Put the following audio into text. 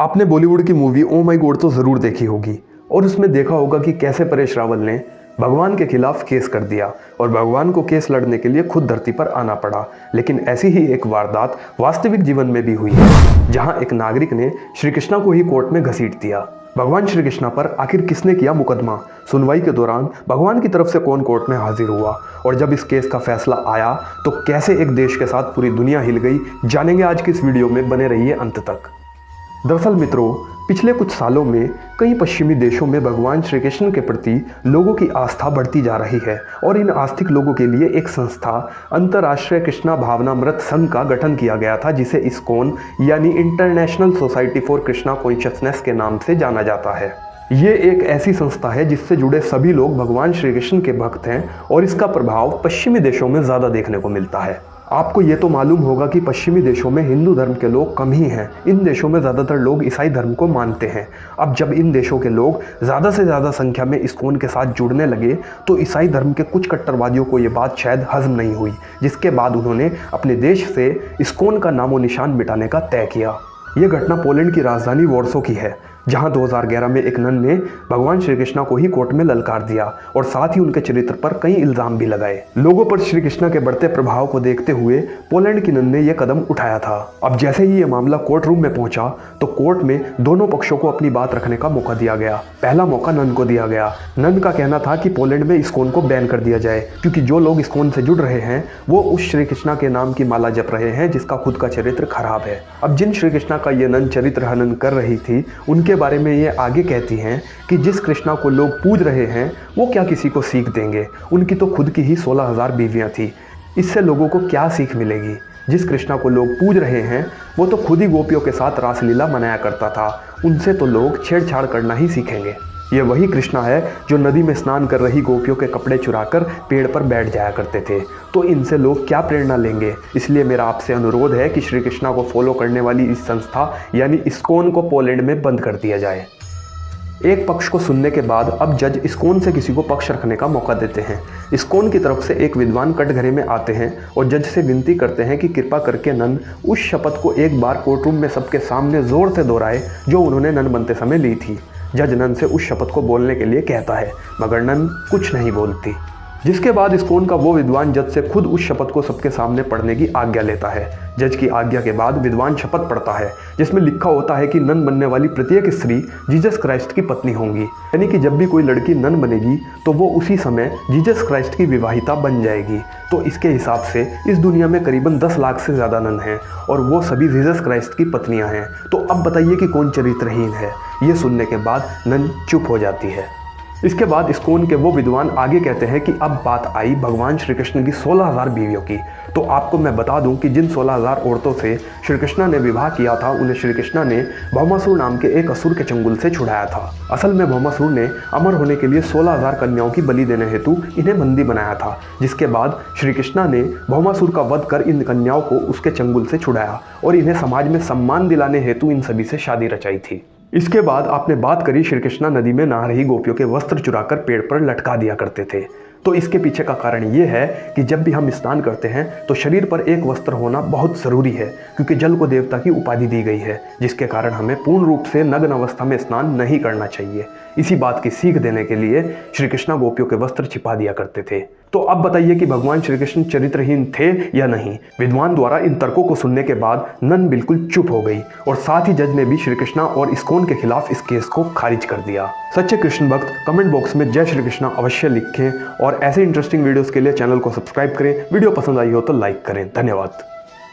आपने बॉलीवुड की मूवी ओ माई गॉड तो ज़रूर देखी होगी और उसमें देखा होगा कि कैसे परेश रावल ने भगवान के खिलाफ केस कर दिया और भगवान को केस लड़ने के लिए खुद धरती पर आना पड़ा। लेकिन ऐसी ही एक वारदात वास्तविक जीवन में भी हुई है, जहां एक नागरिक ने श्री कृष्णा को ही कोर्ट में घसीट दिया। भगवान श्री कृष्णा पर आखिर किसने किया मुकदमा? सुनवाई के दौरान भगवान की तरफ से कौन कोर्ट में हाजिर हुआ और जब इस केस का फैसला आया तो कैसे एक देश के साथ पूरी दुनिया हिल गई, जानेंगे आज की इस वीडियो में, बने रहिए अंत तक। दरअसल मित्रों, पिछले कुछ सालों में कई पश्चिमी देशों में भगवान श्री कृष्ण के प्रति लोगों की आस्था बढ़ती जा रही है और इन आस्तिक लोगों के लिए एक संस्था अंतर्राष्ट्रीय कृष्णा भावनामृत संघ का गठन किया गया था, जिसे इस्कॉन यानी international society for Krishna consciousness के नाम से जाना जाता है। ये एक ऐसी संस्था है जिससे जुड़े सभी लोग भगवान श्री कृष्ण के भक्त हैं और इसका प्रभाव पश्चिमी देशों में ज़्यादा देखने को मिलता है। आपको ये तो मालूम होगा कि पश्चिमी देशों में हिंदू धर्म के लोग कम ही हैं। इन देशों में ज़्यादातर लोग ईसाई धर्म को मानते हैं। अब जब इन देशों के लोग ज़्यादा से ज़्यादा संख्या में इस्कॉन के साथ जुड़ने लगे तो ईसाई धर्म के कुछ कट्टरवादियों को ये बात शायद हज़म नहीं हुई, जिसके बाद उन्होंने अपने देश से इस्कॉन का नामो निशान मिटाने का तय किया। ये घटना पोलैंड की राजधानी वॉर्सो की है, जहां 2011 में एक नन ने भगवान श्री कृष्णा को ही कोर्ट में ललकार दिया और साथ ही उनके चरित्र पर कई इल्जाम भी लगाए। लोगों पर श्री कृष्णा के बढ़ते प्रभाव को देखते हुए पोलैंड की नन ने यह कदम उठाया था। अब जैसे ही यह मामला कोर्ट रूम में पहुंचा तो कोर्ट में दोनों पक्षों को अपनी बात रखने का मौका दिया गया। पहला मौका नन को दिया गया। नन का कहना था कि पोलैंड में इस्कॉन को बैन कर दिया जाए, क्योंकि जो लोग इस्कॉन से जुड़ रहे हैं वो उस श्री कृष्णा के नाम की माला जप रहे हैं जिसका खुद का चरित्र खराब है। अब जिन श्री कृष्णा का ये नन चरित्र हनन कर रही थी उनके बारे में ये आगे कहती हैं कि जिस कृष्णा को लोग पूज रहे हैं वो क्या किसी को सीख देंगे, उनकी तो खुद की ही 16,000 बीवियां थी, इससे लोगों को क्या सीख मिलेगी। जिस कृष्णा को लोग पूज रहे हैं वो तो खुद ही गोपियों के साथ रासलीला मनाया करता था, उनसे तो लोग छेड़छाड़ करना ही सीखेंगे। ये वही कृष्णा है जो नदी में स्नान कर रही गोपियों के कपड़े चुराकर पेड़ पर बैठ जाया करते थे, तो इनसे लोग क्या प्रेरणा लेंगे। इसलिए मेरा आपसे अनुरोध है कि श्री कृष्णा को फॉलो करने वाली इस संस्था यानी इस्कॉन को पोलैंड में बंद कर दिया जाए। एक पक्ष को सुनने के बाद अब जज इस्कॉन से किसी को पक्ष रखने का मौका देते हैं। इस्कॉन की तरफ से एक विद्वान कटघरे में आते हैं और जज से विनती करते हैं कि कृपा करके नन उस शपथ को एक बार कोर्ट रूम में सबके सामने जोर से दोहराए जो उन्होंने नन बनते समय ली थी। जज नन से उस शपथ को बोलने के लिए कहता है, मगर नन कुछ नहीं बोलती, जिसके बाद इस्कॉन का वो विद्वान जज से खुद उस शपथ को सबके सामने पढ़ने की आज्ञा लेता है। जज की आज्ञा के बाद विद्वान शपथ पढ़ता है जिसमें लिखा होता है कि नन बनने वाली प्रत्येक स्त्री जीसस क्राइस्ट की पत्नी होंगी, यानी कि जब भी कोई लड़की नन बनेगी तो वो उसी समय जीसस क्राइस्ट की विवाहिता बन जाएगी। तो इसके हिसाब से इस दुनिया में करीबन 10 लाख से ज़्यादा नन हैं और वो सभी जीसस क्राइस्ट की पत्नियां हैं। तो अब बताइए कि कौन चरित्रहीन है। ये सुनने के बाद नन चुप हो जाती है। इसके बाद इस्कॉन के वो विद्वान आगे कहते हैं कि अब बात आई भगवान श्री कृष्ण की 16,000 बीवियों की। तो आपको मैं बता दूं कि जिन 16,000 औरतों से श्री कृष्णा ने विवाह किया था उन्हें श्री कृष्णा ने भौमासुर नाम के एक असुर के चंगुल से छुड़ाया था। असल में भौमासुर ने अमर होने के लिए 16,000 कन्याओं की बलि देने हेतु इन्हें बंदी बनाया था, जिसके बाद श्री कृष्णा ने भौमासुर का वध कर इन कन्याओं को उसके चंगुल से छुड़ाया और इन्हें समाज में सम्मान दिलाने हेतु इन सभी से शादी रचाई थी। इसके बाद आपने बात करी श्री कृष्णा नदी में नहा रही गोपियों के वस्त्र चुराकर पेड़ पर लटका दिया करते थे। तो इसके पीछे का कारण ये है कि जब भी हम स्नान करते हैं तो शरीर पर एक वस्त्र होना बहुत ज़रूरी है, क्योंकि जल को देवता की उपाधि दी गई है, जिसके कारण हमें पूर्ण रूप से नग्न अवस्था में स्नान नहीं करना चाहिए। इसी बात की सीख देने के लिए श्री कृष्णा गोपियों के वस्त्र छिपा दिया करते थे। तो अब बताइए कि भगवान श्री कृष्ण चरित्रहीन थे या नहीं। विद्वान द्वारा इन तर्कों को सुनने के बाद नन बिल्कुल चुप हो गई और साथ ही जज ने भी श्री कृष्णा और इस्कॉन के खिलाफ इस केस को खारिज कर दिया। सच्चे कृष्ण भक्त कमेंट बॉक्स में जय श्री कृष्णा अवश्य लिखें और ऐसे इंटरेस्टिंग वीडियोस के लिए चैनल को सब्सक्राइब करें। वीडियो पसंद आई हो तो लाइक करें। धन्यवाद।